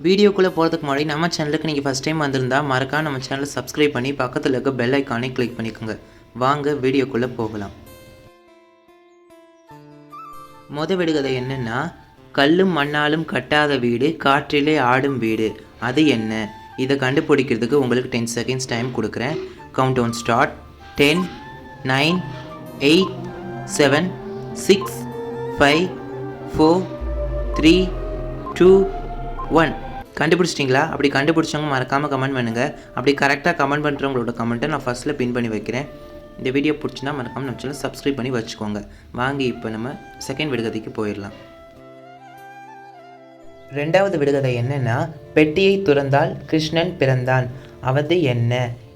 வீடியோக்குள்ளே போகிறதுக்கு முன்னாடி நம்ம சேனலுக்கு நீங்கள் ஃபஸ்ட் டைம் வந்திருந்தால் மறக்காம நம்ம சேனலை சப்ஸ்கிரைப் பண்ணி பக்கத்தில் இருக்க பெல் ஐக்கானை கிளிக் பண்ணிக்கோங்க. வாங்க வீடியோக்குள்ளே போகலாம். விடுகதை என்னென்னா, கல்லும் மண்ணாலும் கட்டாத வீடு காற்றிலே ஆடும் வீடு, அது என்ன? இதை கண்டுபிடிக்கிறதுக்கு உங்களுக்கு 10 செகண்ட்ஸ் டைம் கொடுக்குறேன். Count down start. 10, 9, 8, 7, 6, 5, 4, 3, 2, 1. கண்டுபிடிச்சிட்டிங்களா? அப்படி கண்டுபிடிச்சவங்க மறக்காமல் கமெண்ட் பண்ணுங்கள். அப்படி கரெக்டாக கமெண்ட் பண்ணுறவங்களோட கமெண்ட்டை நான் ஃபஸ்ட்டில் பின் பண்ணி வைக்கிறேன். இந்த வீடியோ பிடிச்சினா மறக்காமல் நம்ம சேனல் சப்ஸ்கிரைப் பண்ணி வச்சுக்கோங்க. வாங்க இப்போ நம்ம செகண்ட் விடுகதைக்கு போயிடலாம். ரெண்டாவது விடுகதை என்னென்னா, பெட்டியை துறந்தால் கிருஷ்ணன் பிறந்தான், அது என்ன?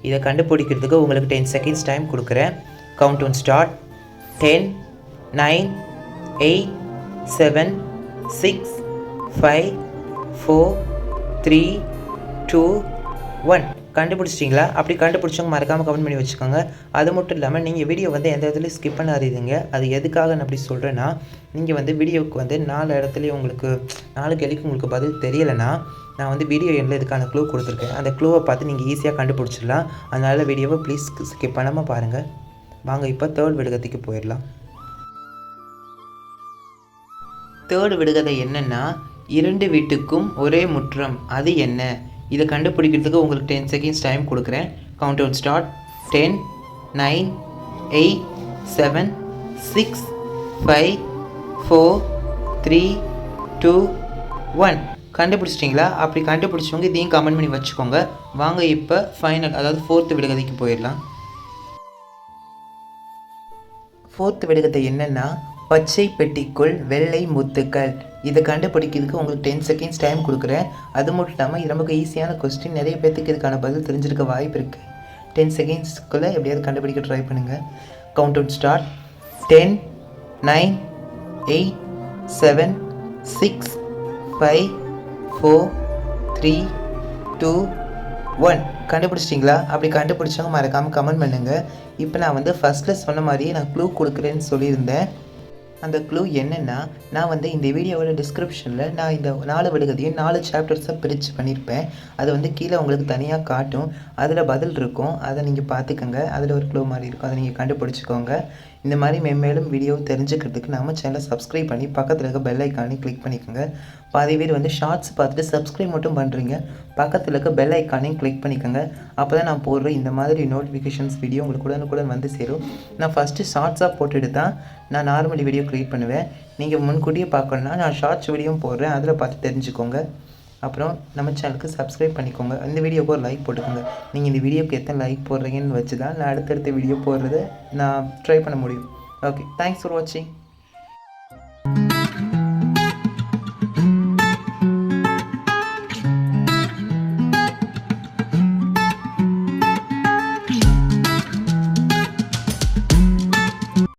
இதை கண்டுபிடிக்கிறதுக்கு உங்களுக்கு 10 செகண்ட்ஸ் டைம் கொடுக்குறேன். Count down start. 10, 9, 8, 7, 6, 5, 4, 3, 2, 1. கண்டுபிடிச்சிட்டிங்களா? அப்படி கண்டுபிடிச்சவங்க மறக்காமல் கமெண்ட் பண்ணி வச்சுக்கோங்க. அது மட்டும் இல்லாமல் நீங்கள் வீடியோ எந்த இடத்துலையும் ஸ்கிப் பண்ணாதீங்க. அது எதுக்காக நான் அப்படி சொல்கிறேன்னா, நீங்கள் வீடியோவுக்கு 4 இடத்துலையும் உங்களுக்கு 4 கேள்விக்கு உங்களுக்கு பதில் தெரியலைன்னா, நான் வீடியோ எண்ணில் இதுக்கான க்ளூ கொடுத்துருக்கேன். அந்த க்ளூவை பார்த்து நீங்கள் ஈஸியாக கண்டுபிடிச்சிடலாம். அதனால் வீடியோவை ப்ளீஸ் ஸ்கிப் பண்ணாமல் பாருங்கள். வாங்க இப்போ தேர்ட் விடுகதைக்கு போயிடலாம். தேர்ட் விடுகதை என்னென்னா, 2 வீட்டுக்கும் ஒரே முற்றம், அது என்ன? இதை கண்டுபிடிக்கிறதுக்கு உங்களுக்கு 10 செகண்ட்ஸ் டைம் கொடுக்குறேன். Count down start. 10, 9, 8, 7, 6, 5, 4, 3, 2, 1. கண்டுபிடிச்சிட்டிங்களா? அப்படி கண்டுபிடிச்சவங்க இதையும் கமெண்ட் பண்ணி வச்சுக்கோங்க. வாங்க இப்போ ஃபைனல், அதாவது 4th விடுகதைக்கு போயிடலாம். 4th விடுகதை என்னென்னா, பச்சை பெட்டிக்குள் வெள்ளை முத்துக்கள். இதை கண்டுபிடிக்கிறதுக்கு உங்களுக்கு 10 செகண்ட்ஸ் டைம் கொடுக்குறேன். அது மட்டும் இல்லாமல் இது நமக்கு ஈஸியான கொஸ்டின். நிறைய பேர்த்துக்கு இதுக்கான பதில் தெரிஞ்சிருக்க வாய்ப்பு இருக்குது. 10 செகண்ட்ஸ்க்குள்ளே எப்படியாவது கண்டுபிடிக்க ட்ரை பண்ணுங்கள். Count down start. 10, 9, 8, 7, 6, 5, 4, 3, 2, 1. கண்டுபிடிச்சிட்டிங்களா? அப்படி கண்டுபிடிச்சவங்க மறக்காமல் கமெண்ட் பண்ணுங்கள். இப்போ நான் ஃபஸ்ட்டில் சொன்ன மாதிரியே நான் க்ளூ கொடுக்குறேன்னு சொல்லியிருந்தேன். அந்த க்ளூ என்னென்னா, நான் இந்த வீடியோவோட டிஸ்கிரிப்ஷனில் நான் இந்த 4 விடுகதையும் 4 சாப்டர்ஸாக பிரித்து பண்ணியிருப்பேன். அது கீழே உங்களுக்கு தனியாக காட்டும். அதில் பதில் இருக்கும். அதை நீங்கள் பார்த்துக்கோங்க. அதில் ஒரு க்ளூ மாதிரி இருக்கும். அதை நீங்கள் கண்டுபிடிச்சிக்கோங்க. இந்த மாதிரி மென்மேலும் வீடியோ தெரிஞ்சுக்கிறதுக்கு நம்ம சேனலை சப்ஸ்கிரைப் பண்ணி பக்கத்தில் இருக்க பெல் ஐக்கானே கிளிக் பண்ணிக்கோங்க. பாதி பேர் ஷார்ட்ஸ் பார்த்துட்டு சப்ஸ்கிரைப் மட்டும் பண்ணுறீங்க. பக்கத்தில் இருக்க பெல் ஐக்கானையும் கிளிக் பண்ணிக்கோங்க. அப்போ தான் நான் போடுற இந்த மாதிரி நோட்டிஃபிகேஷன்ஸ் வீடியோ உங்களுக்கு உடனுக்குடன் வந்து சேரும். நான் ஃபஸ்ட்டு ஷார்ட்ஸாக போட்டுட்டு தான் நான் நார்மலி வீடியோ க்ரியேட் பண்ணுவேன். நீங்கள் முன்கூட்டியே பார்க்கணுன்னா நான் ஷார்ட்ஸ் வீடியோவும் போடுறேன். அதில் பார்த்து தெரிஞ்சுக்கோங்க. அப்புறம் நம்ம சேனலுக்கு சப்ஸ்கிரைப் பண்ணிக்கோங்க. இந்த வீடியோக்கு ஒரு லைக் போட்டுக்கோங்க. நீங்கள் இந்த வீடியோக்கு எத்தனை லைக் போடுறீங்கன்னு வச்சு தான் நான் அடுத்தடுத்த வீடியோ போடுறத நான் ட்ரை பண்ண முடியும். ஓகே, தேங்க்ஸ் ஃபார் வாட்சிங்.